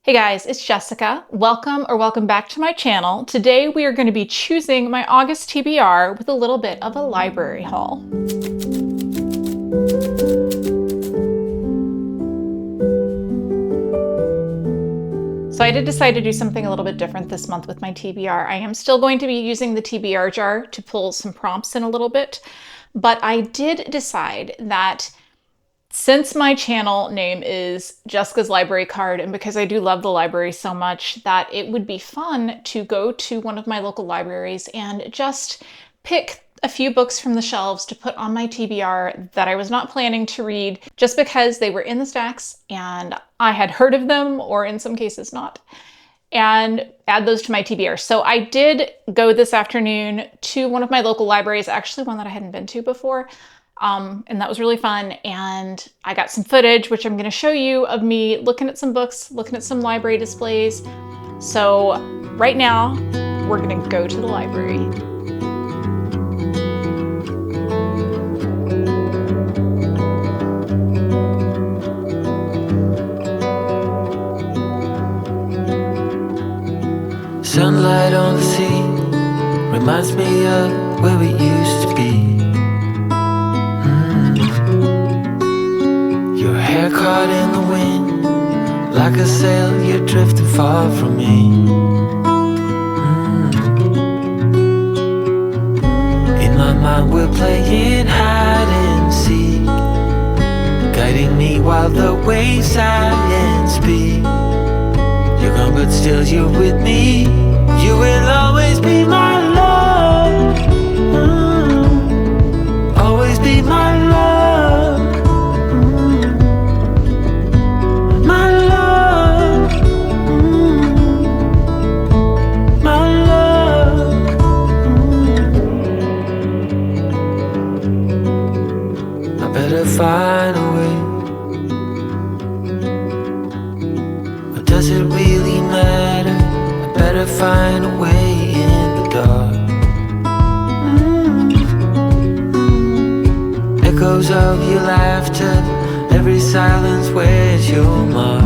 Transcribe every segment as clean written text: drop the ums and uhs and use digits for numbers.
Hey guys, it's Jessica. Welcome back to my channel. Today we are going to be choosing my August TBR with a little bit of a library haul. So I did decide to do something a little bit different this month with my TBR. I am still going to be using the TBR jar to pull some prompts in a little bit, but I did decide that since my channel name is Jessica's Library Card, and because I do love the library so much, that it would be fun to go to one of my local libraries and just pick a few books from the shelves to put on my TBR that I was not planning to read just because they were in the stacks and I had heard of them, or in some cases not, and add those to my TBR. So I did go this afternoon to one of my local libraries, actually one that I hadn't been to before. And that was really fun. And I got some footage, which I'm going to show you, of me looking at some books, looking at some library displays. So right now, we're going to go to the library. Sunlight on the sea reminds me of where we used to be. Your hair caught in the wind, like a sail, you're drifting far from me. In my mind we're playing hide and seek, guiding me while the waves sigh and speak. You're gone but still you're with me. You will always be my love, always be my love. Find a way, or does it really matter? I better find a way in the dark. Echoes of your laughter, every silence wears your mark.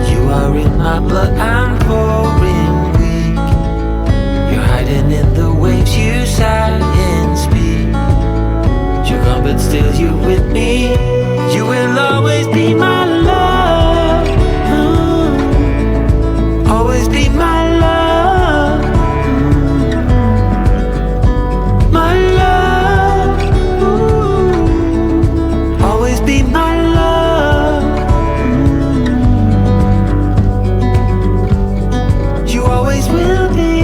You are in my blood, I'm pouring weak. You're hiding in the waves, you sigh and speak. You're gone but still you're with me. You will always be my love, always be my love, my love, always be my love. You always will be.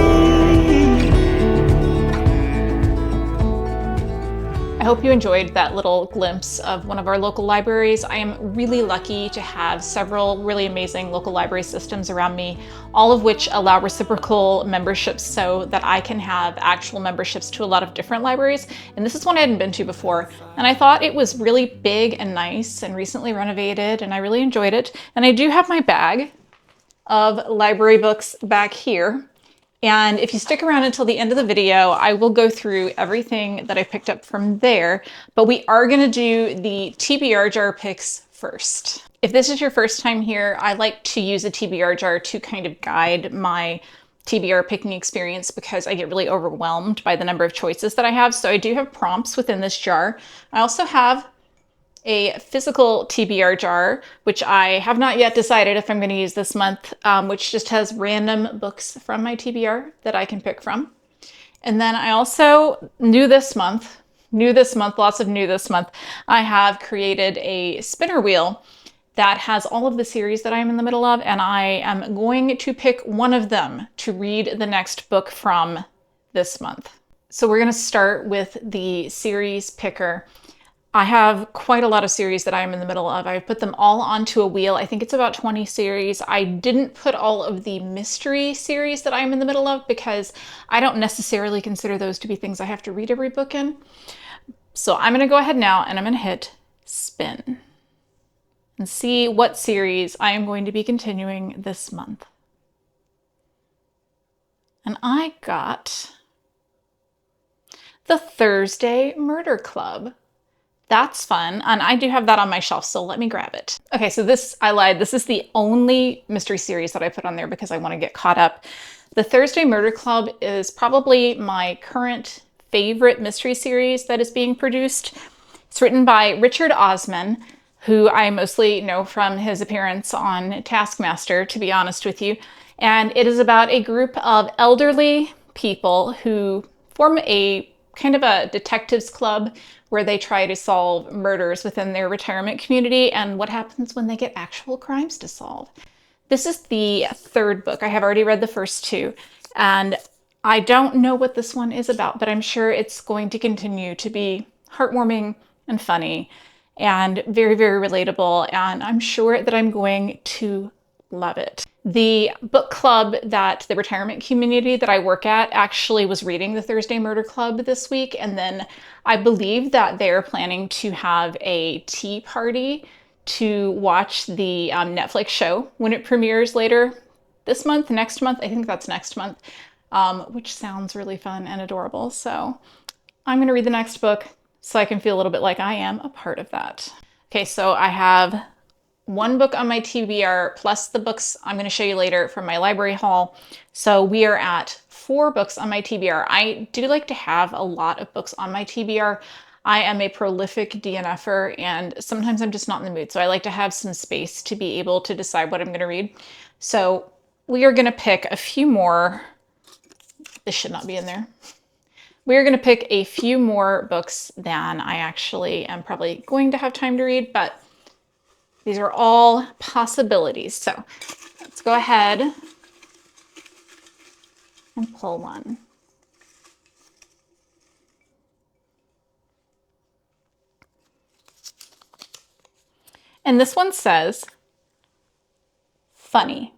I hope you enjoyed that little glimpse of one of our local libraries. I am really lucky to have several really amazing local library systems around me, all of which allow reciprocal memberships so that I can have actual memberships to a lot of different libraries. And this is one I hadn't been to before. And I thought it was really big and nice and recently renovated, and I really enjoyed it. And I do have my bag of library books back here. And if you stick around until the end of the video, I will go through everything that I picked up from there, but we are going to do the TBR jar picks first. If this is your first time here, I like to use a TBR jar to kind of guide my TBR picking experience because I get really overwhelmed by the number of choices that I have. So I do have prompts within this jar. I also have a physical TBR jar, which I have not yet decided if I'm going to use this month, which just has random books from my TBR that I can pick from. And then I also, lots of new this month, I have created a spinner wheel that has all of the series that I'm in the middle of, and I am going to pick one of them to read the next book from this month. So we're going to start with the series picker. I have quite a lot of series that I'm in the middle of. I've put them all onto a wheel. I think it's about 20 series. I didn't put all of the mystery series that I'm in the middle of because I don't necessarily consider those to be things I have to read every book in. So I'm going to go ahead now and I'm going to hit spin and see what series I am going to be continuing this month. And I got The Thursday Murder Club. That's fun. And I do have that on my shelf, so let me grab it. Okay, so this, I lied. This is the only mystery series that I put on there because I want to get caught up. The Thursday Murder Club is probably my current favorite mystery series that is being produced. It's written by Richard Osman, who I mostly know from his appearance on Taskmaster, to be honest with you. And it is about a group of elderly people who form a kind of a detectives club where they try to solve murders within their retirement community and what happens when they get actual crimes to solve. This is the third book. I have already read the first two, and I don't know what this one is about, but I'm sure it's going to continue to be heartwarming and funny and very, very relatable, and I'm sure that I'm going to love it. The book club that the retirement community that I work at actually was reading the Thursday Murder Club this week, and then I believe that they're planning to have a tea party to watch the Netflix show when it premieres later this month, next month. I think that's next month, which sounds really fun and adorable. So I'm going to read the next book so I can feel a little bit like I am a part of that. Okay, so I have one book on my TBR plus the books I'm going to show you later from my library haul. So we are at 4 books on my TBR. I do like to have a lot of books on my TBR. I am a prolific DNFer and sometimes I'm just not in the mood. So I like to have some space to be able to decide what I'm going to read. So we are going to pick a few more. This should not be in there. We are going to pick a few more books than I actually am probably going to have time to read, but these are all possibilities. So let's go ahead and pull one. And this one says, funny.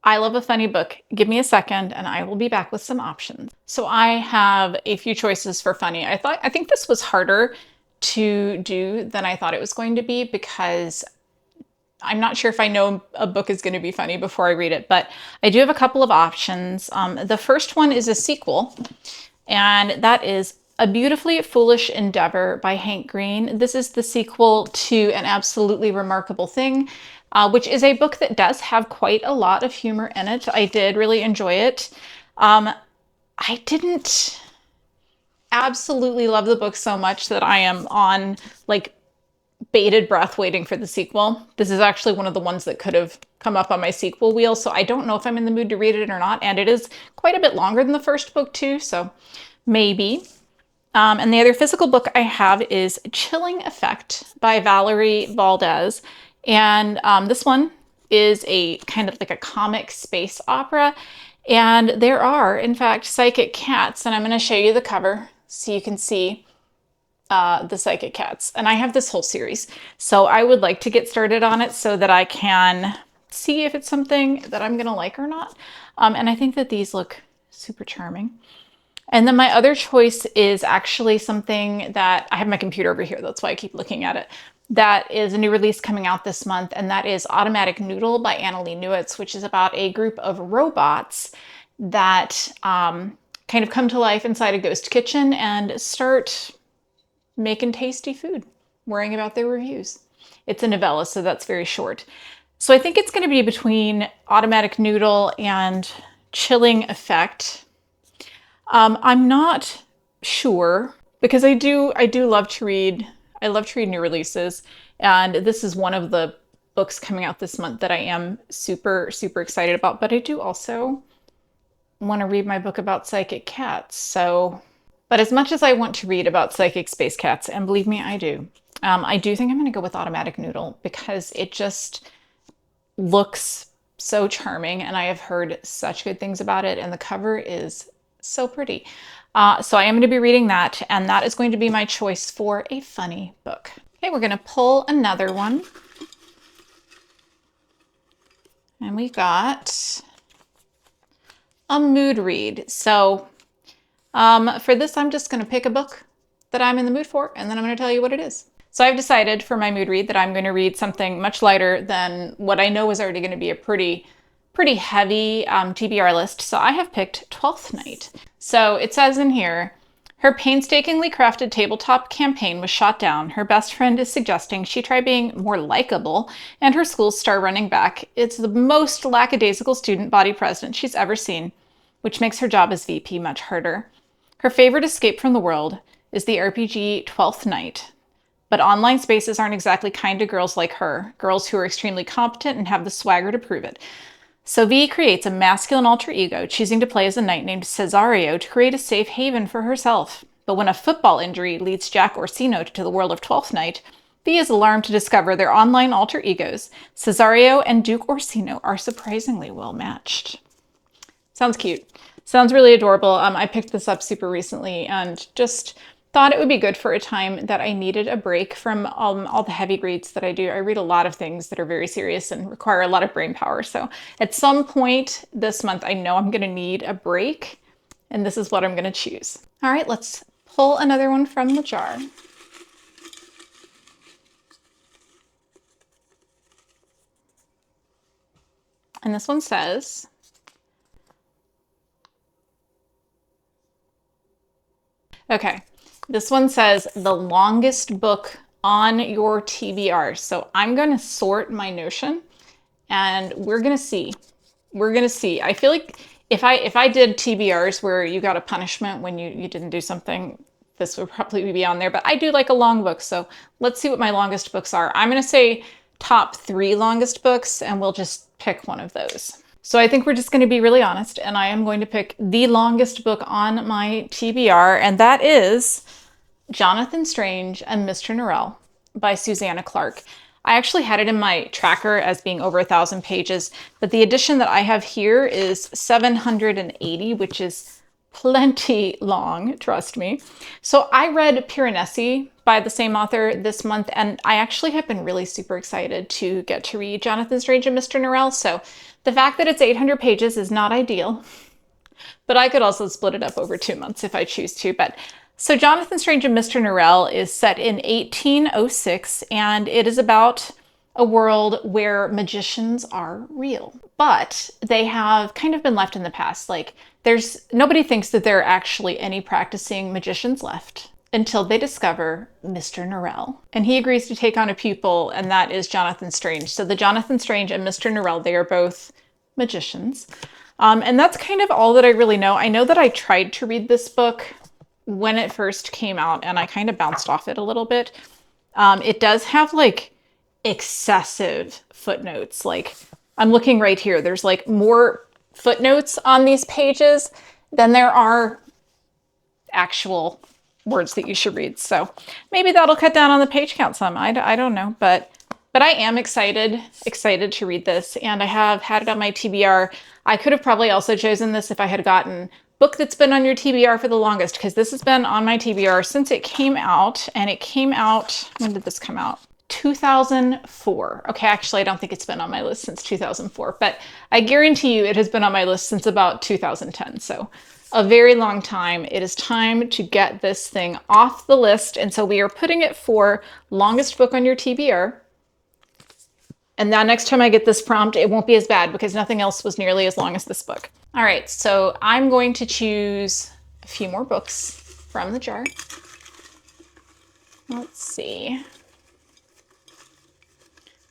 I love a funny book. Give me a second and I will be back with some options. So I have a few choices for funny. I think this was harder to do than I thought it was going to be because I'm not sure if I know a book is going to be funny before I read it, but I do have a couple of options. The first one is a sequel, and that is A Beautifully Foolish Endeavor by Hank Green. This is the sequel to An Absolutely Remarkable Thing, which is a book that does have quite a lot of humor in it. I did really enjoy it. I didn't absolutely love the book so much that I am on like bated breath waiting for the sequel. This is actually one of the ones that could have come up on my sequel wheel, so I don't know if I'm in the mood to read it or not, and it is quite a bit longer than the first book too, so maybe. And the other physical book I have is Chilling Effect by Valerie Valdez, and this one is a kind of like a comic space opera, and there are, in fact, psychic cats, and I'm going to show you the cover so you can see the psychic cats. And I have this whole series, so I would like to get started on it so that I can see if it's something that I'm gonna like or not. And I think that these look super charming. And then my other choice is actually something that I have my computer over here, that's why I keep looking at it. That is a new release coming out this month, and that is Automatic Noodle by Annalee Newitz, which is about a group of robots that kind of come to life inside a ghost kitchen and start making tasty food, worrying about their reviews. It's a novella, so that's very short. So I think it's going to be between Automatic Noodle and Chilling Effect. I'm not sure because I do love to read. I love to read new releases, and this is one of the books coming out this month that I am super, super excited about. But I do also want to read my book about psychic cats. But as much as I want to read about psychic space cats, and believe me, I do think I'm going to go with Automatic Noodle because it just looks so charming, and I have heard such good things about it, and the cover is so pretty. So I am going to be reading that, and that is going to be my choice for a funny book. Okay, we're going to pull another one. And we got a mood read. So for this, I'm just going to pick a book that I'm in the mood for, and then I'm going to tell you what it is. So I've decided for my mood read that I'm going to read something much lighter than what I know is already going to be a pretty heavy TBR list. So I have picked Twelfth Night. So it says in here, Her painstakingly crafted tabletop campaign was shot down. Her best friend is suggesting she try being more likable, and her school's star running back. It's the most lackadaisical student body president she's ever seen, which makes her job as VP much harder. Her favorite escape from the world is the RPG Twelfth Night. But online spaces aren't exactly kind to girls like her, girls who are extremely competent and have the swagger to prove it. So V creates a masculine alter ego, choosing to play as a knight named Cesario to create a safe haven for herself. But when a football injury leads Jack Orsino to the world of Twelfth Night, V is alarmed to discover their online alter egos, Cesario and Duke Orsino, are surprisingly well matched. Sounds cute. Sounds really adorable. I picked this up super recently and just thought it would be good for a time that I needed a break from all the heavy reads that I do. I read a lot of things that are very serious and require a lot of brain power. So at some point this month, I know I'm going to need a break, and this is what I'm going to choose. All right, let's pull another one from the jar. And this one says, okay, this one says the longest book on your TBR. So I'm going to sort my Notion and we're going to see. We're going to see. I feel like if I did TBRs where you got a punishment when you didn't do something, this would probably be on there. But I do like a long book. So let's see what my longest books are. I'm going to say top 3 longest books and we'll just pick one of those. So I think we're just going to be really honest, and I am going to pick the longest book on my TBR, and that is Jonathan Strange and Mr. Norell by Susanna Clarke. I actually had it in my tracker as being over 1,000 pages, but the edition that I have here is 780, which is plenty long, trust me. So I read Piranesi by the same author this month, and I actually have been really super excited to get to read Jonathan Strange and Mr. Norell. So the fact that it's 800 pages is not ideal, but I could also split it up over 2 months if I choose to. But so Jonathan Strange and Mr. Norell is set in 1806, and it is about a world where magicians are real, but they have kind of been left in the past. Like nobody thinks that there are actually any practicing magicians left until they discover Mr. Norell. And he agrees to take on a pupil, and that is Jonathan Strange. So the Jonathan Strange and Mr. Norell, they are both magicians. And that's kind of all that I really know. I know that I tried to read this book when it first came out, and I kind of bounced off it a little bit. It does have like excessive footnotes. Like I'm looking right here. There's like more footnotes on these pages than there are actual words that you should read. So maybe that'll cut down on the page count some. I don't know, but I am excited to read this, and I have had it on my TBR. I could have probably also chosen this if I had gotten book that's been on your TBR for the longest, because this has been on my TBR since it came out, and it came out, when did this come out? 2004. Okay, actually, I don't think it's been on my list since 2004, but I guarantee you it has been on my list since about 2010. So a very long time. It is time to get this thing off the list. And so we are putting it for longest book on your TBR. And now next time I get this prompt, it won't be as bad because nothing else was nearly as long as this book. All right, so I'm going to choose a few more books from the jar. Let's see.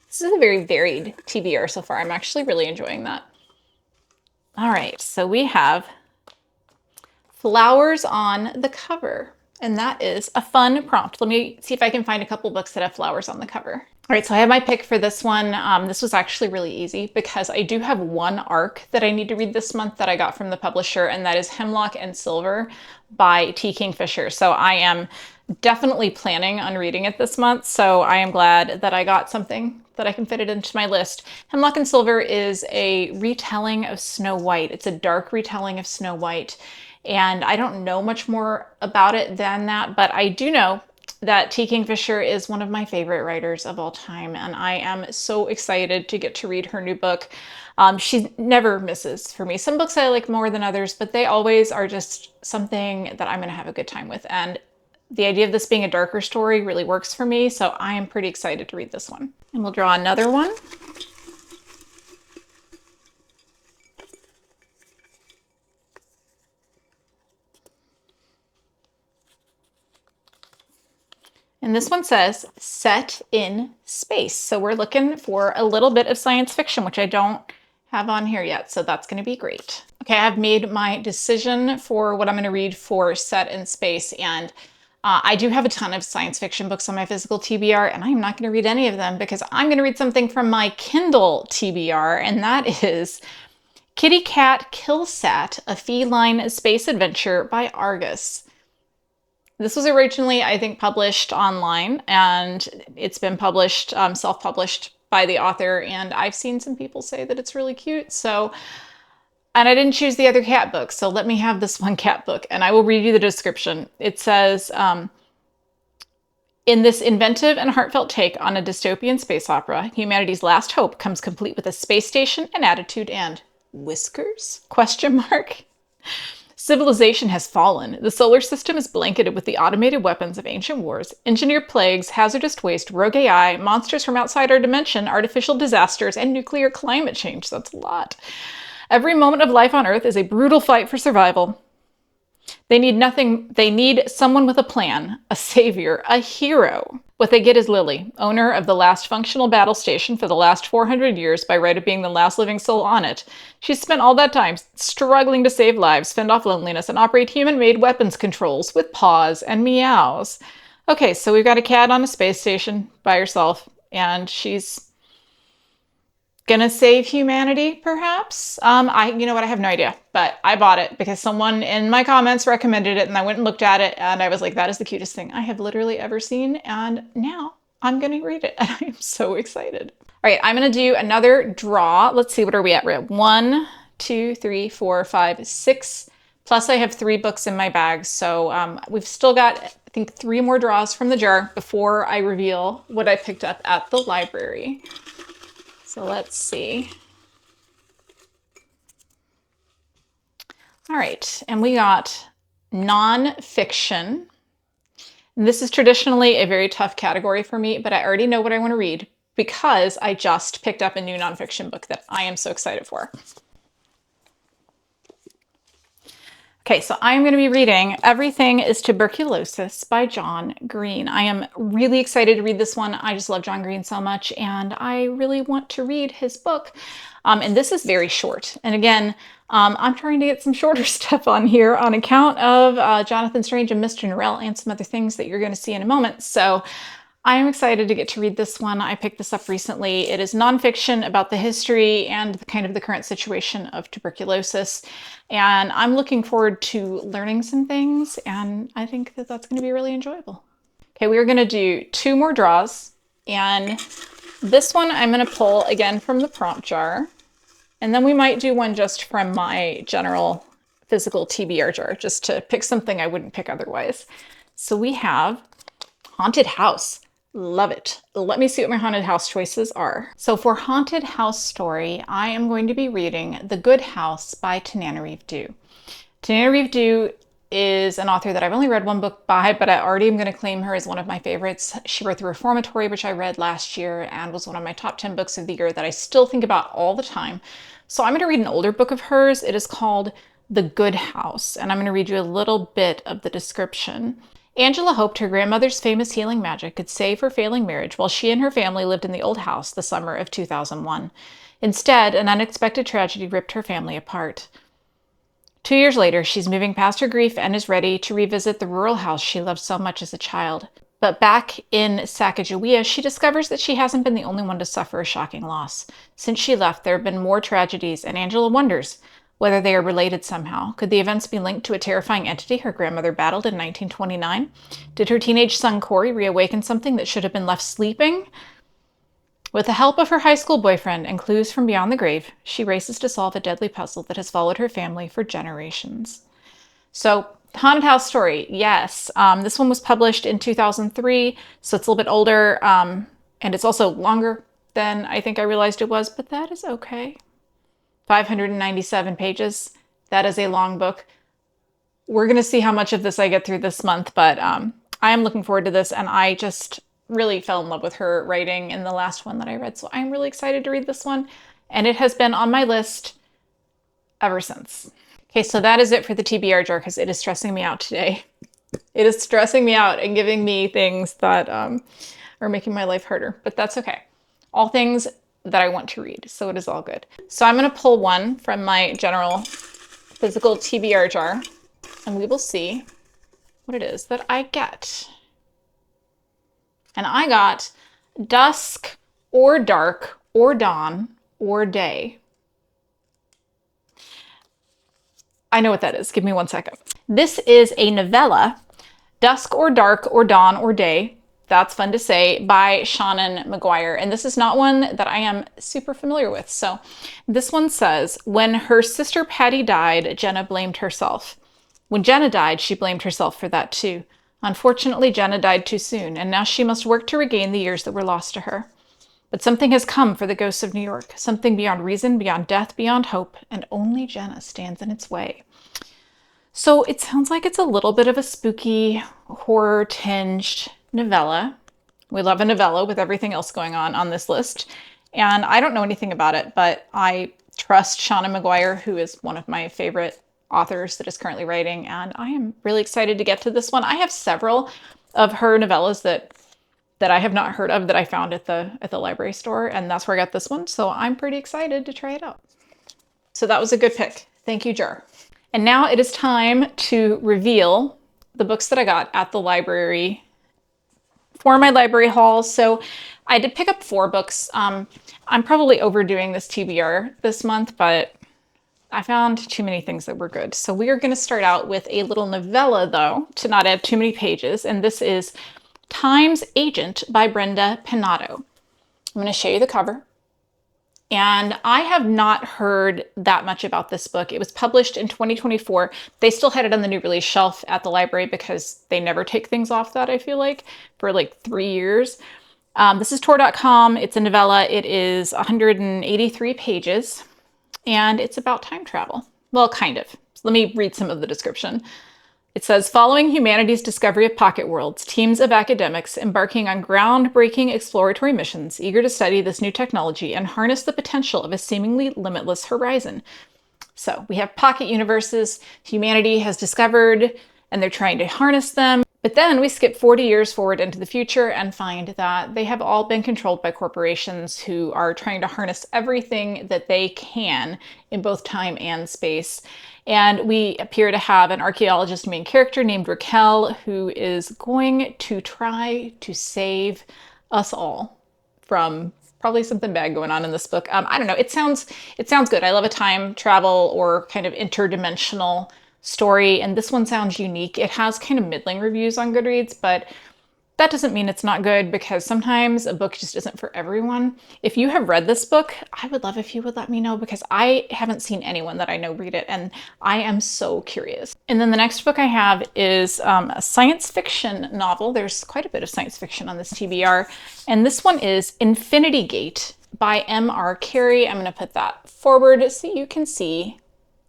This is a very varied TBR so far. I'm actually really enjoying that. All right, so we have flowers on the cover, and that is a fun prompt. Let me see if I can find a couple books that have flowers on the cover. All right, so I have my pick for this one. This was actually really easy because I do have one arc that I need to read this month that I got from the publisher, and that is Hemlock and Silver by T. Kingfisher. So I am definitely planning on reading it this month, so I am glad that I got something that I can fit it into my list. Hemlock and Silver is a retelling of Snow White. It's a dark retelling of Snow White, and I don't know much more about it than that, but I do know that T. Kingfisher is one of my favorite writers of all time, and I am so excited to get to read her new book. She never misses for me. Some books I like more than others, but they always are just something that I'm going to have a good time with. And the idea of this being a darker story really works for me, so I am pretty excited to read this one. And we'll draw another one. And this one says set in space. So we're looking for a little bit of science fiction, which I don't have on here yet. So that's going to be great. Okay, I've made my decision for what I'm going to read for set in space. And I do have a ton of science fiction books on my physical TBR, and I'm not going to read any of them because I'm going to read something from my Kindle TBR, and that is Kitty Cat Killsat, a feline space adventure by Argus. This was originally, I think, published online, and it's been published, self-published by the author, and I've seen some people say that it's really cute, so... And I didn't choose the other cat book, so let me have this one cat book, and I will read you the description. It says, in this inventive and heartfelt take on a dystopian space opera, humanity's last hope comes complete with a space station, an attitude, and whiskers? Question mark. Civilization has fallen. The solar system is blanketed with the automated weapons of ancient wars, engineered plagues, hazardous waste, rogue AI, monsters from outside our dimension, artificial disasters, and nuclear climate change. That's a lot. Every moment of life on Earth is a brutal fight for survival. They need nothing. They need someone with a plan, a savior, a hero. What they get is Lily, owner of the last functional battle station for the last 400 years by right of being the last living soul on it. She's spent all that time struggling to save lives, fend off loneliness, and operate human-made weapons controls with paws and meows. Okay, so we've got a cat on a space station by herself, and she's gonna save humanity, perhaps? You know what, I have no idea, but I bought it because someone in my comments recommended it, and I went and looked at it, and I was like, that is the cutest thing I have literally ever seen, and now I'm gonna read it, and I am so excited. All right, I'm gonna do another draw. Let's see, what are we at? We're at 1, 2, 3, 4, 5, 6, plus I have 3 books in my bag, so we've still got, I think, 3 more draws from the jar before I reveal what I picked up at the library. So let's see. All right, and we got nonfiction. And this is traditionally a very tough category for me, but I already know what I want to read because I just picked up a new nonfiction book that I am so excited for. Okay, so I'm going to be reading Everything is Tuberculosis by John Green. I am really excited to read this one. I just love John Green so much, and I really want to read his book. And this is very short. And again, I'm trying to get some shorter stuff on here on account of Jonathan Strange and Mr. Norell and some other things that you're going to see in a moment. So I am excited to get to read this one. I picked this up recently. It is nonfiction about the history and the current situation of tuberculosis. And I'm looking forward to learning some things, and I think that that's going to be really enjoyable. Okay, we're going to do 2 more draws, and this one I'm going to pull again from the prompt jar, and then we might do one just from my general physical TBR jar, just to pick something I wouldn't pick otherwise. So we have Haunted House. Love it. Let me see what my haunted house choices are. So for haunted house story, I am going to be reading The Good House by Tananarive Due. Tananarive Due is an author that I've only read 1 book by, but I already am going to claim her as one of my favorites. She wrote The Reformatory, which I read last year and was one of my top 10 books of the year that I still think about all the time. So I'm going to read an older book of hers. It is called The Good House, and I'm going to read you a little bit of the description. Angela hoped her grandmother's famous healing magic could save her failing marriage while she and her family lived in the old house the summer of 2001. Instead, an unexpected tragedy ripped her family apart. 2 years later, she's moving past her grief and is ready to revisit the rural house she loved so much as a child. But back in Sacagawea, she discovers that she hasn't been the only one to suffer a shocking loss. Since she left, there have been more tragedies, and Angela wonders whether they are related somehow. Could the events be linked to a terrifying entity her grandmother battled in 1929? Did her teenage son Corey reawaken something that should have been left sleeping? With the help of her high school boyfriend and clues from beyond the grave, she races to solve a deadly puzzle that has followed her family for generations. So, haunted house story, yes. This one was published in 2003, so it's a little bit older, and it's also longer than I think I realized it was, but that is okay. 597 pages. That is a long book. We're going to see how much of this I get through this month, but I am looking forward to this, and I just really fell in love with her writing in the last one that I read, so I'm really excited to read this one, and it has been on my list ever since. Okay, so that is it for the TBR jar because it is stressing me out today. It is stressing me out and giving me things that are making my life harder, but that's okay. All things that I want to read, so it is all good. So I'm going to pull one from my general physical TBR jar, and we will see what it is that I get. And I got Dusk or Dark or Dawn or Day. I know what that is. Give me 1 second. This is a novella, Dusk or Dark or Dawn or Day. That's fun to say, by Shannon McGuire. And this is not one that I am super familiar with. So this one says, when her sister Patty died, Jenna blamed herself. When Jenna died, she blamed herself for that too. Unfortunately, Jenna died too soon, and now she must work to regain the years that were lost to her. But something has come for the ghosts of New York, something beyond reason, beyond death, beyond hope, and only Jenna stands in its way. So it sounds like it's a little bit of a spooky, horror-tinged novella. We love a novella with everything else going on this list. And I don't know anything about it, but I trust Shannon McGuire, who is one of my favorite authors that is currently writing, and I am really excited to get to this one. I have several of her novellas that I have not heard of that I found at the library store, and that's where I got this one, so I'm pretty excited to try it out. So that was a good pick. Thank you, Jar. And now it is time to reveal the books that I got at the library for my library haul. So I did pick up 4 books. I'm probably overdoing this TBR this month, but I found too many things that were good. So we are going to start out with a little novella, though, to not add too many pages. And this is Time's Agent by Brenda Pinato. I'm going to show you the cover. And I have not heard that much about this book. It was published in 2024. They still had it on the new release shelf at the library because they never take things off that, I feel like, for like 3 years. This is Tor.com. It's a novella. It is 183 pages. And it's about time travel. Well, kind of. So let me read some of the description. It says, following humanity's discovery of pocket worlds, teams of academics embarking on groundbreaking exploratory missions, eager to study this new technology and harness the potential of a seemingly limitless horizon. So we have pocket universes humanity has discovered, and they're trying to harness them. But then we skip 40 years forward into the future and find that they have all been controlled by corporations who are trying to harness everything that they can in both time and space. And we appear to have an archaeologist main character named Raquel who is going to try to save us all from probably something bad going on in this book. I don't know. It sounds good. I love a time travel or kind of interdimensional story, and this one sounds unique. It has kind of middling reviews on Goodreads, but that doesn't mean it's not good because sometimes a book just isn't for everyone. If you have read this book, I would love if you would let me know because I haven't seen anyone that I know read it, and I am so curious. And then the next book I have is a science fiction novel. There's quite a bit of science fiction on this TBR, and this one is Infinity Gate by M.R. Carey. I'm going to put that forward so you can see,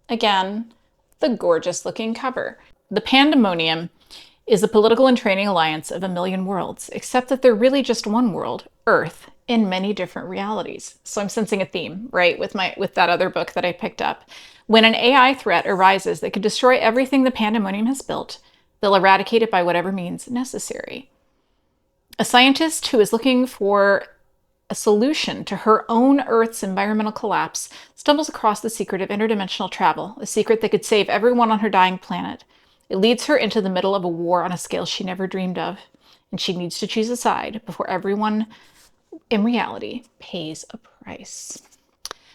again, the gorgeous looking cover. The Pandemonium is a political and training alliance of a million worlds, except that they're really just one world, Earth, in many different realities. So I'm sensing a theme, right, with that other book that I picked up. When an AI threat arises that could destroy everything the Pandemonium has built, they'll eradicate it by whatever means necessary. A scientist who is looking for a solution to her own Earth's environmental collapse stumbles across the secret of interdimensional travel, a secret that could save everyone on her dying planet. It leads her into the middle of a war on a scale she never dreamed of, and she needs to choose a side before everyone in reality pays a price.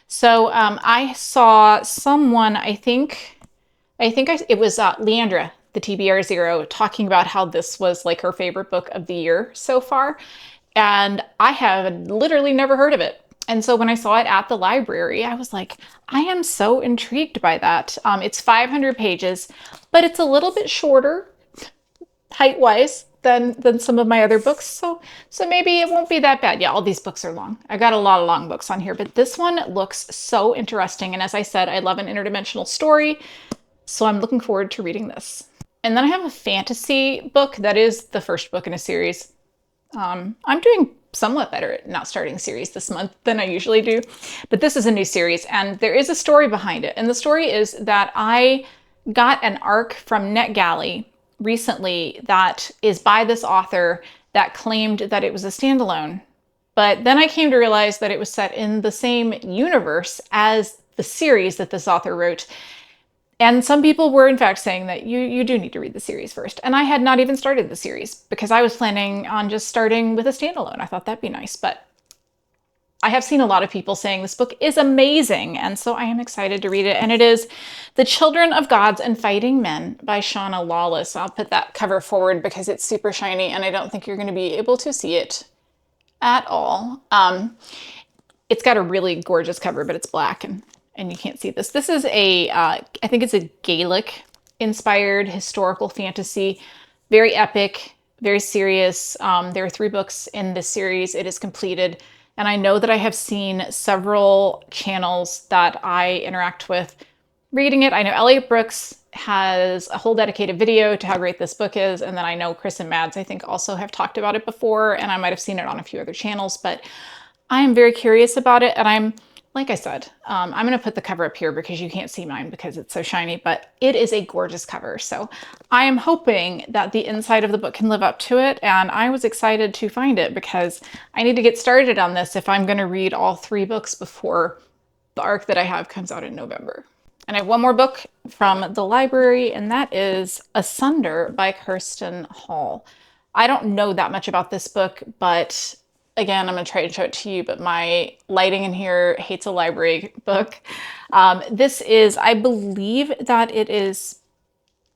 So I saw someone, it was Leandra, the TBR Zero, talking about how this was like her favorite book of the year so far. And I have literally never heard of it. And so when I saw it at the library, I was like, I am so intrigued by that. It's 500 pages, but it's a little bit shorter height-wise than some of my other books. So maybe it won't be that bad. Yeah, all these books are long. I got a lot of long books on here, but this one looks so interesting. And as I said, I love an interdimensional story. So I'm looking forward to reading this. And then I have a fantasy book that is the first book in a series. I'm doing somewhat better at not starting series this month than I usually do, but this is a new series and there is a story behind it. And the story is that I got an arc from NetGalley recently that is by this author that claimed that it was a standalone. But then I came to realize that it was set in the same universe as the series that this author wrote. And some people were, in fact, saying that you do need to read the series first. And I had not even started the series because I was planning on just starting with a standalone. I thought that'd be nice. But I have seen a lot of people saying this book is amazing. And so I am excited to read it. And it is The Children of Gods and Fighting Men by Shauna Lawless. I'll put that cover forward because it's super shiny and I don't think you're going to be able to see it at all. It's got a really gorgeous cover, but it's black and you can't see this. This is I think it's a Gaelic inspired historical fantasy, very epic, very serious. There are 3 books in this series. It is completed. And I know that I have seen several channels that I interact with reading it. I know Elliot Brooks has a whole dedicated video to how great this book is. And then I know Chris and Mads, I think, also have talked about it before, and I might have seen it on a few other channels, but I am very curious about it. And like I said, I'm going to put the cover up here because you can't see mine because it's so shiny, but it is a gorgeous cover. So I am hoping that the inside of the book can live up to it. And I was excited to find it because I need to get started on this if I'm going to read all 3 books before the arc that I have comes out in November. And I have one more book from the library, and that is Asunder by Kirsten Hall. I don't know that much about this book, but again, I'm going to try to show it to you, but my lighting in here hates a library book. This is, I believe that it is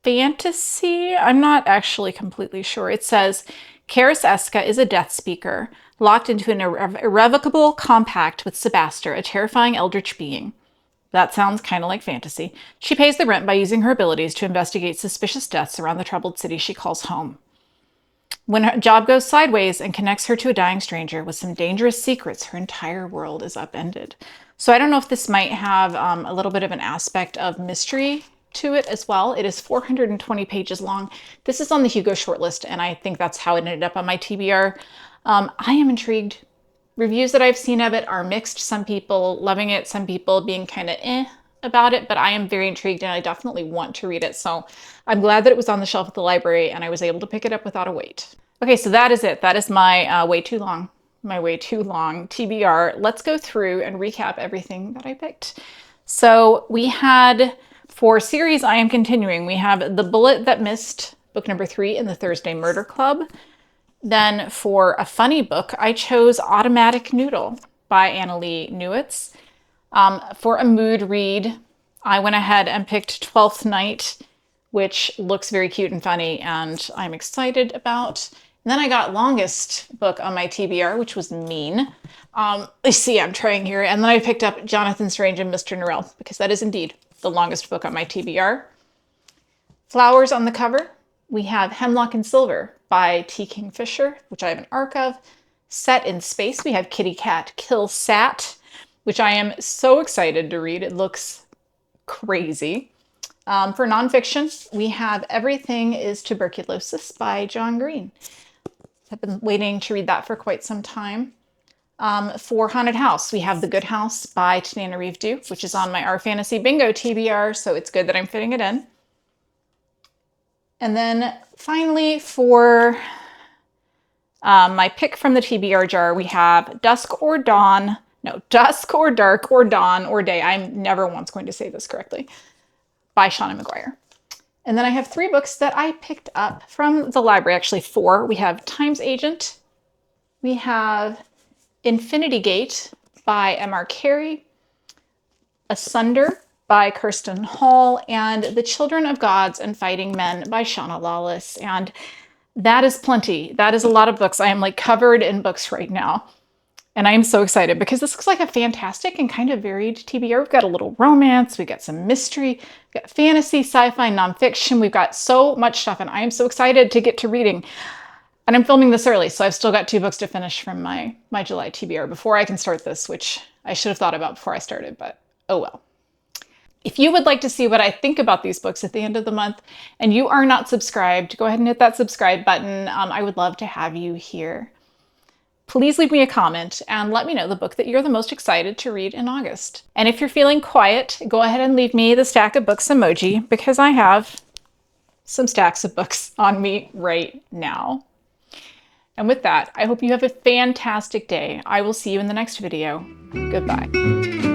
fantasy. I'm not actually completely sure. It says, Karis Eska is a death speaker, locked into an irrevocable compact with Sebaster, a terrifying eldritch being. That sounds kind of like fantasy. She pays the rent by using her abilities to investigate suspicious deaths around the troubled city she calls home. When her job goes sideways and connects her to a dying stranger with some dangerous secrets, her entire world is upended. So I don't know if this might have a little bit of an aspect of mystery to it as well. It is 420 pages long. This is on the Hugo shortlist, and I think that's how it ended up on my TBR. I am intrigued. Reviews that I've seen of it are mixed. Some people loving it, some people being kind of about it, but I am very intrigued and I definitely want to read it. So I'm glad that it was on the shelf at the library and I was able to pick it up without a wait. Okay, so that is it. That is my way too long TBR. Let's go through and recap everything that I picked. So we had, for series I am continuing, we have The Bullet That Missed, book number 3 in the Thursday Murder Club. Then for a funny book, I chose Automatic Noodle by Annalee Newitz. For a mood read, I went ahead and picked 12th Night, which looks very cute and funny and I'm excited about. And then I got longest book on my TBR, which was Mean. Let's see, I'm trying here. And then I picked up Jonathan Strange and Mr. Norell, because that is indeed the longest book on my TBR. Flowers on the cover, we have Hemlock and Silver by T. Kingfisher, which I have an arc of. Set in Space, we have Kitty Cat Kill Sat, which I am so excited to read. It looks crazy. For nonfiction, we have Everything is Tuberculosis by John Green. I've been waiting to read that for quite some time. For Haunted House, we have The Good House by Tanana Reeve Dew, which is on my Our Fantasy Bingo TBR, so it's good that I'm fitting it in. And then finally, for my pick from the TBR jar, we have Dusk or Dark or Dawn or Day. I'm never once going to say this correctly, by Shauna McGuire. And then I have 3 books that I picked up from the library, actually 4. We have Times Agent, we have Infinity Gate by M.R. Carey, Asunder by Kirsten Hall, and The Children of Gods and Fighting Men by Shauna Lawless. And that is plenty. That is a lot of books. I am like covered in books right now. And I am so excited because this looks like a fantastic and kind of varied TBR. We've got a little romance, we've got some mystery, we've got fantasy, sci-fi, nonfiction. We've got so much stuff and I am so excited to get to reading. And I'm filming this early, so I've still got 2 books to finish from my July TBR before I can start this, which I should have thought about before I started, but oh well. If you would like to see what I think about these books at the end of the month and you are not subscribed, go ahead and hit that subscribe button. I would love to have you here. Please leave me a comment and let me know the book that you're the most excited to read in August. And if you're feeling quiet, go ahead and leave me the stack of books emoji because I have some stacks of books on me right now. And with that, I hope you have a fantastic day. I will see you in the next video. Goodbye.